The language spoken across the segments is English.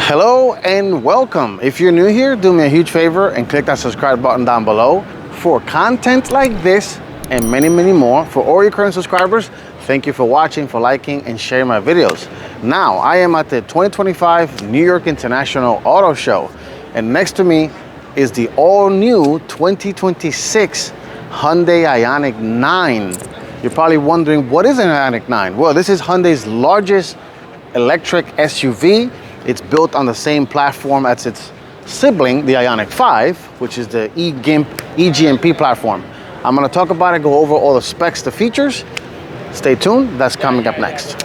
Hello and welcome. If you're new here, do me a huge favor and click that subscribe button down below for content like this and many more. For all your current subscribers, thank you for watching, for liking and sharing my videos. Now, I am at the 2025 New York International Auto Show, and next to me is the all-new 2026 Hyundai Ioniq 9. You're probably wondering, what is an Ioniq 9? Well, this is Hyundai's largest electric SUV. It's built on the same platform as its sibling, the Ioniq 5, which is the E-GMP platform. I'm gonna talk about it, go over all the specs, the features. Stay tuned, that's coming up next.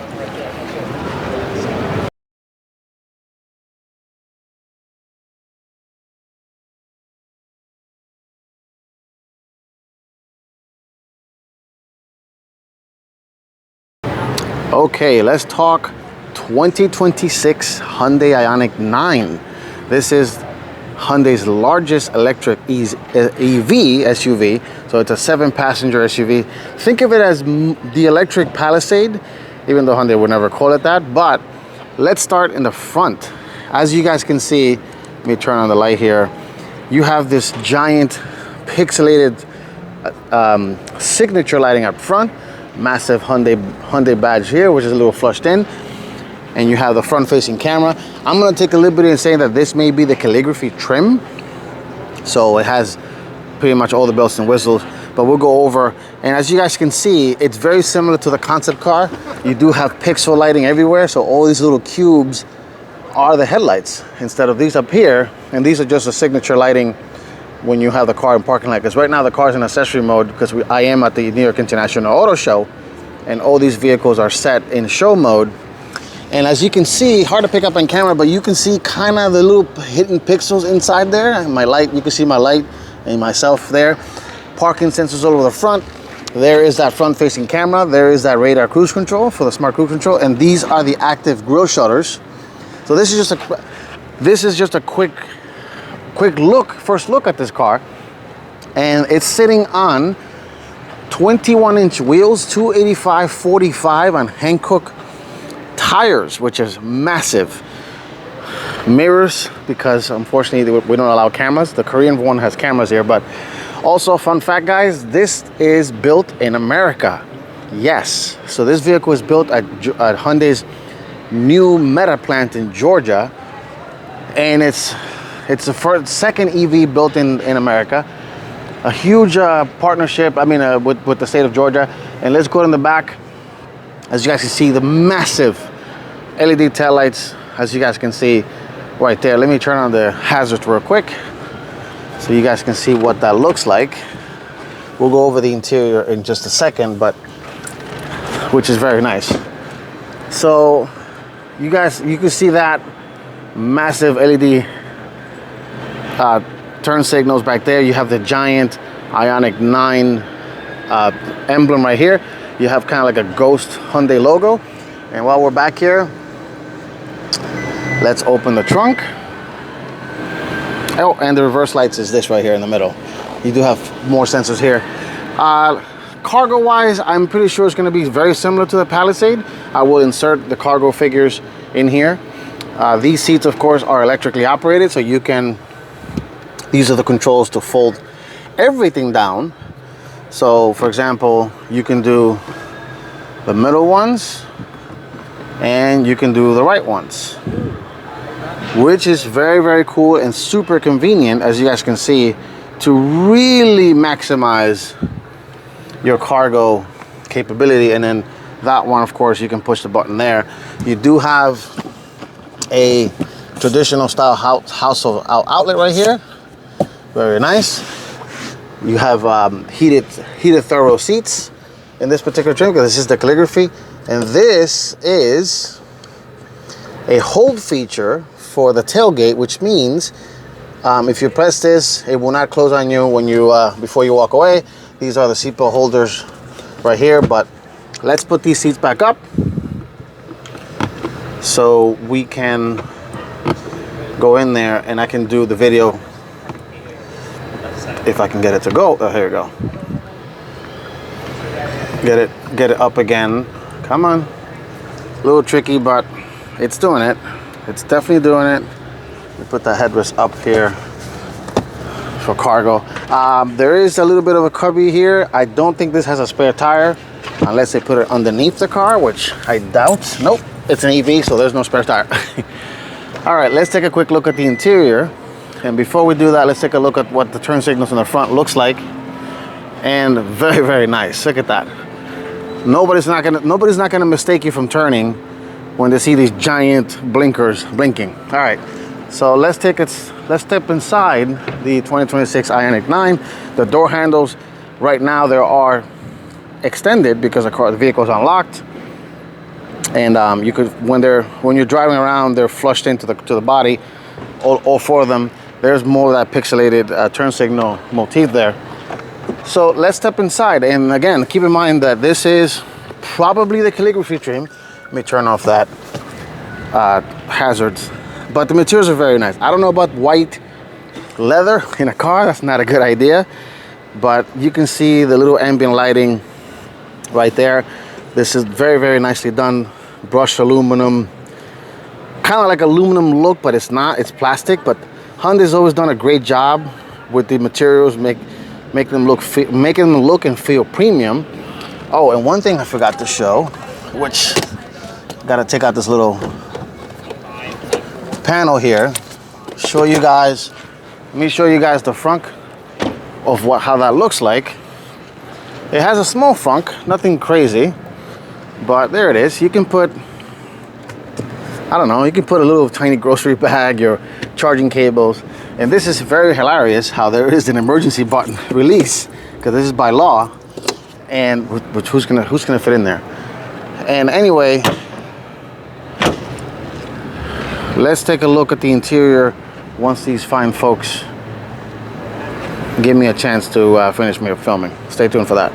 Okay, let's talk 2026 Hyundai Ioniq 9. This is Hyundai's largest electric EV SUV. So it's a 7-passenger SUV. Think of it as the electric Palisade, even though Hyundai would never call it that. But let's start in the front. As you guys can see, let me turn on the light here. You have this giant pixelated signature lighting up front. Massive Hyundai badge here, which is a little flushed in. And you have the front-facing camera. I'm gonna take a liberty in saying that this may be the calligraphy trim. So it has pretty much all the bells and whistles, but we'll go over. And as you guys can see, it's very similar to the concept car. You do have pixel lighting everywhere. So all these little cubes are the headlights instead of these up here. And these are just a signature lighting when you have the car in parking lot. Because right now the car's in accessory mode because I am at the New York International Auto Show, and all these vehicles are set in show mode. And as you can see, hard to pick up on camera, but you can see kind of the little hidden pixels inside there. My light, you can see my light and myself there. Parking sensors all over the front. There is that front-facing camera. There is that radar cruise control for the smart cruise control. And these are the active grille shutters. So this is just a quick look, first look at this car. And it's sitting on 21-inch wheels, 285/45 on Hankook tires, which is massive. Mirrors, because unfortunately we don't allow cameras. The Korean one has cameras here, but also fun fact, guys, this is built in America. Yes, so this vehicle is built at Hyundai's new Meta plant in Georgia, and it's the second EV built in America. A huge partnership, with the state of Georgia. And let's go in the back. As you guys can see, the massive LED taillights, as you guys can see right there. Let me turn on the hazards real quick so you guys can see what that looks like. We'll go over the interior in just a second, but which is very nice. So you can see that massive LED turn signals back there. You have the giant Ioniq 9 emblem right here. You have kind of like a ghost Hyundai logo. And while we're back here, let's open the trunk. Oh, and the reverse lights is this right here in the middle. You do have more sensors here. Cargo wise, I'm pretty sure it's going to be very similar to the Palisade. I will insert the cargo figures in here. These seats, of course, are electrically operated, so you can, these are the controls to fold everything down. So for example, you can do the middle ones and you can do the right ones, which is very cool and super convenient, as you guys can see, to really maximize your cargo capability. And then that one, of course, you can push the button there. You do have a traditional style household outlet right here. Very nice. You have heated thorough seats in this particular trim, because this is the calligraphy. And this is a hold feature for the tailgate, which means if you press this, it will not close on you when you before you walk away. These are the seatbelt holders right here. But let's put these seats back up so we can go in there and I can do the video. If I can get it to go. Oh, here we go. Get it up again. Come on. A little tricky, but it's doing it. It's definitely doing it. We put the headrest up here for cargo. There is a little bit of a cubby here. I don't think this has a spare tire unless they put it underneath the car, which I doubt. Nope, it's an EV, so there's no spare tire. All right, let's take a quick look at the interior. And before we do that, let's take a look at what the turn signals in the front looks like. And very, very nice. Look at that. Nobody's not gonna mistake you from turning when they see these giant blinkers blinking. All right, so let's step inside the 2026 Ioniq 9. The door handles right now they are extended because the vehicle is unlocked, and you could when you're driving around, they're flushed into the body. All four of them. There's more of that pixelated turn signal motif there. So let's step inside, and again, keep in mind that this is probably the calligraphy trim. Let me turn off that hazards, but the materials are very nice. I don't know about white leather in a car. That's not a good idea, but you can see the little ambient lighting right there. This is very, very nicely done. Brushed aluminum, kind of like aluminum look, but it's not. It's plastic. But Hyundai's always done a great job with the materials, make them look and feel premium. Oh, and one thing I forgot to show, which gotta take out this little panel here. Show you guys. Let me show you guys the front of how that looks like. It has a small frunk, nothing crazy, but there it is. You can put, I don't know, you can put a little tiny grocery bag, your charging cables, and this is very hilarious how there is an emergency button release, because this is by law, and which who's gonna fit in there? And anyway, let's take a look at the interior once these fine folks give me a chance to finish me filming. Stay tuned for that.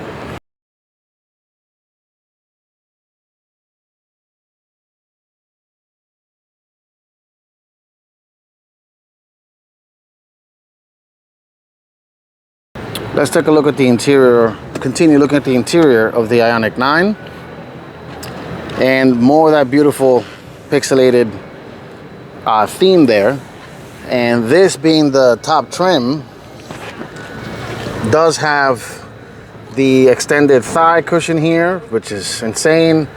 Let's take a look at the interior, continue looking at the interior of the Ioniq 9. And more of that beautiful pixelated theme there. And this being the top trim, does have the extended thigh cushion here, which is insane.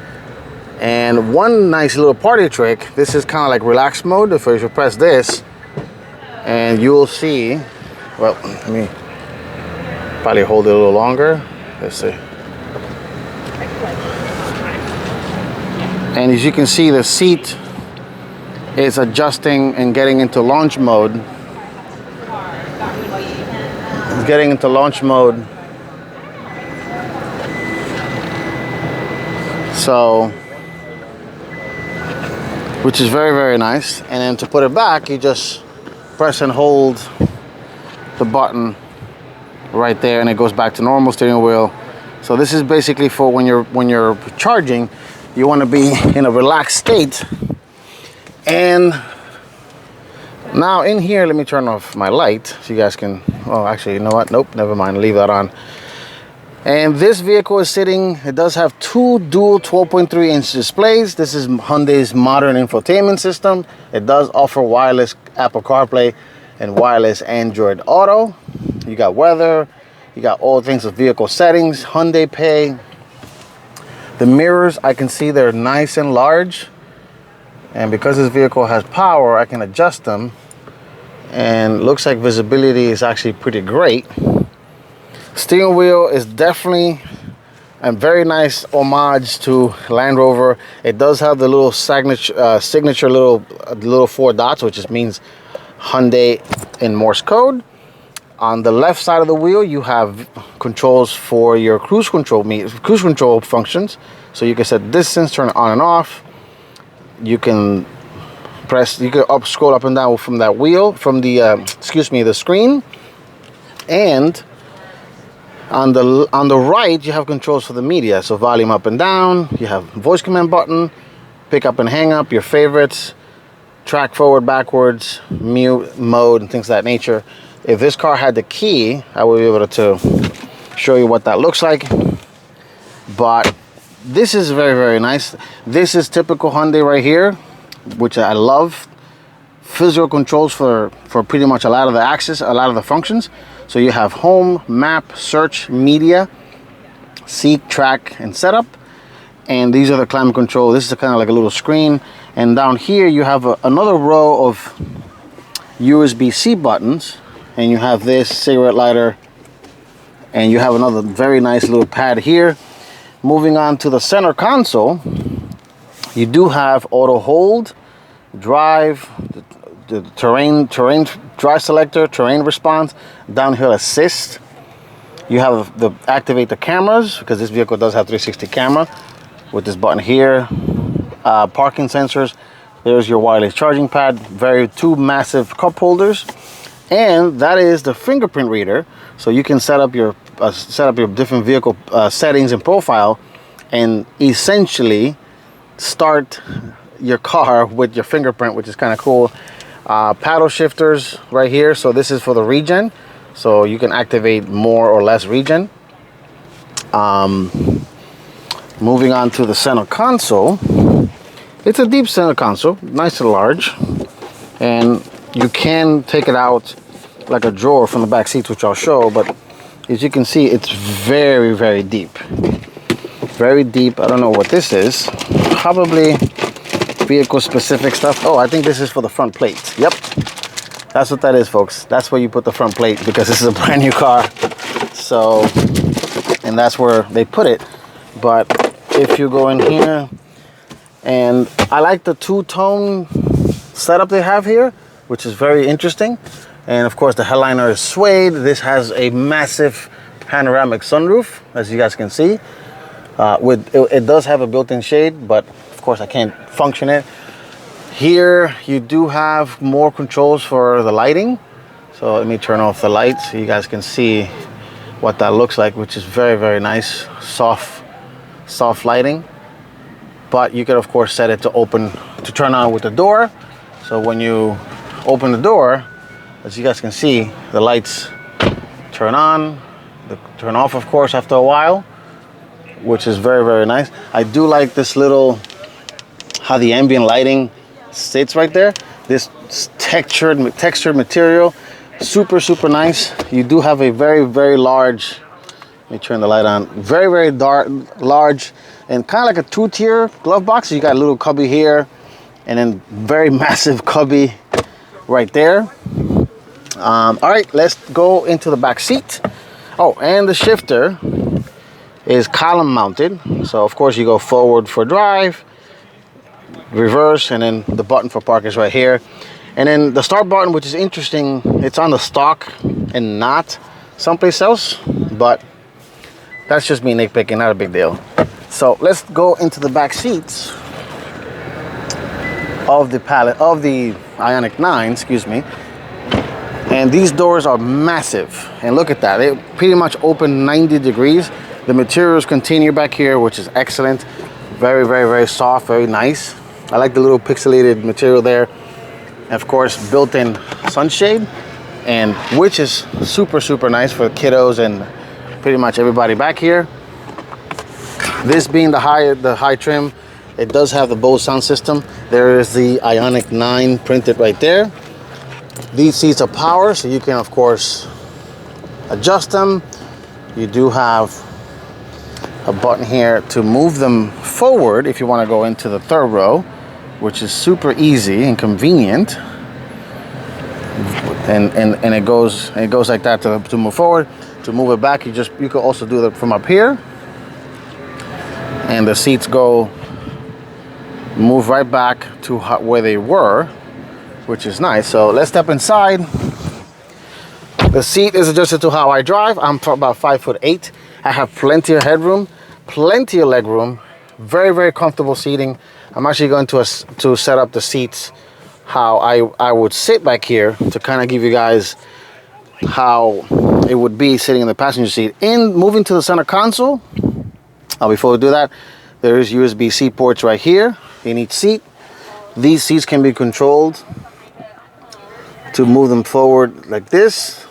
And one nice little party trick, this is kind of like relax mode. If you press this, and you'll see, well, let me probably hold it a little longer. Let's see. And as you can see, the seat is adjusting and getting into launch mode. It's getting into launch mode. So, which is very, very nice. And then to put it back, you just press and hold the button right there, and it goes back to normal steering wheel. So this is basically for when you're charging, you want to be in a relaxed state. And now in here, let me turn off my light so you guys can, oh, actually, you know what? Nope, never mind, leave that on. And this vehicle is sitting, it does have two dual 12.3-inch displays. This is Hyundai's modern infotainment system. It does offer wireless Apple CarPlay and wireless Android Auto. You got weather, you got all things of vehicle settings, Hyundai Pay. The mirrors, I can see they're nice and large. And because this vehicle has power, I can adjust them. And looks like visibility is actually pretty great. Steering wheel is definitely a very nice homage to Land Rover. It does have the little signature little 4 dots, which just means Hyundai in Morse code. On the left side of the wheel, you have controls for your cruise control functions. So you can set distance, turn it on and off. You can scroll up and down from that wheel, from the the screen. And on the right, you have controls for the media. So volume up and down. You have voice command button, pick up and hang up, your favorites, track forward, backwards, mute mode, and things of that nature. If this car had the key, I would be able to show you what that looks like. But this is very, very nice. This is typical Hyundai right here. which I love. Physical controls for pretty much a lot of the access, a lot of the functions. So you have home, map, search, media, seek, track, and setup. And these are the climate control. This is kind of like a little screen. And down here you have another row of USB-C buttons. And you have this cigarette lighter. And you have another very nice little pad here. Moving on to the center console, you do have auto hold, drive, the terrain drive selector, terrain response, downhill assist. You have the activate the cameras, because this vehicle does have 360 camera with this button here. Parking sensors. There's your wireless charging pad. Two massive cup holders, and that is the fingerprint reader. So you can set up your different vehicle settings and profile, and essentially start your car with your fingerprint, which is kind of cool. Paddle shifters right here. So this is for the regen, so you can activate more or less regen. Moving on to the center console. It's a deep center console, nice and large, and you can take it out like a drawer from the back seats, which I'll show. But as you can see, it's very, very deep. Very deep. I don't know what this is. Probably vehicle specific stuff. Oh, I think this is for the front plate. Yep, that's what that is, folks. That's where you put the front plate, because this is a brand new car. So, and that's where they put it. But if you go in here, and I like the two-tone setup they have here, which is very interesting. And of course the headliner is suede. This has a massive panoramic sunroof, as you guys can see. It does have a built-in shade, but of course I can't function it. Here you do have more controls for the lighting. So let me turn off the lights so you guys can see what that looks like, which is very, very nice, soft lighting. But you can of course set it to turn on with the door. So when you open the door, as you guys can see, the lights turn on, they turn off of course after a while, which is very, very nice. I do like this little, how the ambient lighting sits right there. This textured material, super, super nice. You do have a very, very large, let me turn the light on, very, very large, and kind of like a two-tier glove box. So you got a little cubby here, and then very massive cubby right there. All right, let's go into the back seat. Oh, and the shifter is column mounted. So of course you go forward for drive, reverse, and then the button for park is right here. And then the start button, which is interesting, it's on the stock and not someplace else, but that's just me nitpicking, not a big deal. So let's go into the back seats of the Ioniq 9, excuse me. And these doors are massive, and look at that, they pretty much open 90 degrees. The materials continue back here, which is excellent. Very, very, very soft, very nice. I like the little pixelated material there. And of course, built-in sunshade, and which is super, super nice for kiddos and pretty much everybody back here. This being the high trim, it does have the Bose sound system. There is the Ioniq 9 printed right there. These seats are power, so you can of course adjust them. You do have a button here to move them forward if you want to go into the third row, which is super easy and convenient. And it goes like that to move forward. To move it back, you can also do that from up here. And the seats move right back to where they were, which is nice. So let's step inside. The seat is adjusted to how I drive. I'm about 5'8". I have plenty of headroom, plenty of leg room, very, very comfortable seating. I'm actually going to set up the seats how I would sit back here to kind of give you guys how it would be sitting in the passenger seat. In moving to the center console, before we do that, there is USB-C ports right here in each seat. These seats can be controlled to move them forward like this,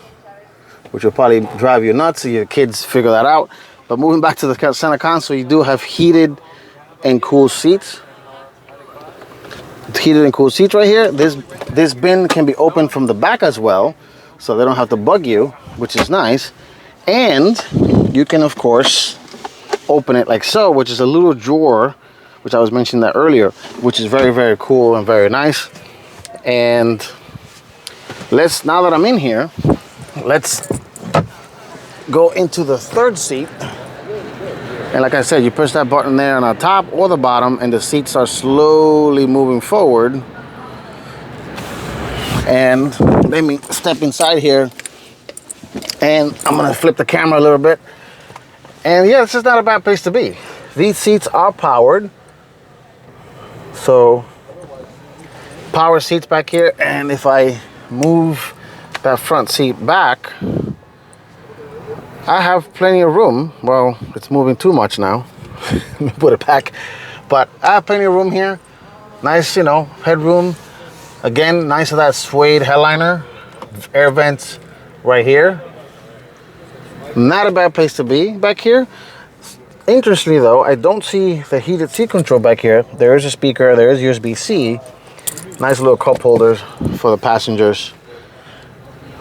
which will probably drive you nuts, so your kids figure that out. But moving back to the center console, you do have heated and cool seats. heated and cooled seats right here. This bin can be opened from the back as well, so they don't have to bug you, which is nice. And you can, of course, open it like so, which is a little drawer, which I was mentioning that earlier, which is very, very cool and very nice. And now that I'm in here, let's go into the third seat. And like I said, you push that button there on the top or the bottom, and the seats are slowly moving forward. And let me step inside here, and I'm gonna flip the camera a little bit. And yeah, this is not a bad place to be. These seats are powered. So, power seats back here. And if I move that front seat back, I have plenty of room. Well, it's moving too much now. Let me put it back. But I have plenty of room here. Nice, you know, headroom. Again, nice of that suede headliner. Air vents right here. Not a bad place to be back here. Interestingly though, I don't see the heated seat control back here. There is a speaker, there is USB-C. Nice little cup holders for the passengers.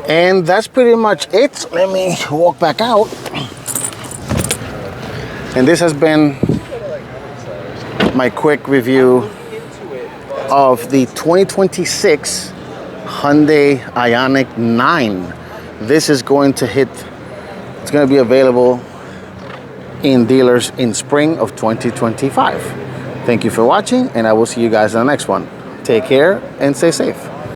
And that's pretty much it. Let me walk back out. And this has been my quick review of the 2026 Hyundai Ioniq 9. This is going to hit, it's going to be available in dealers in spring of 2025. Thank you for watching, and I will see you guys in the next one. Take care and stay safe.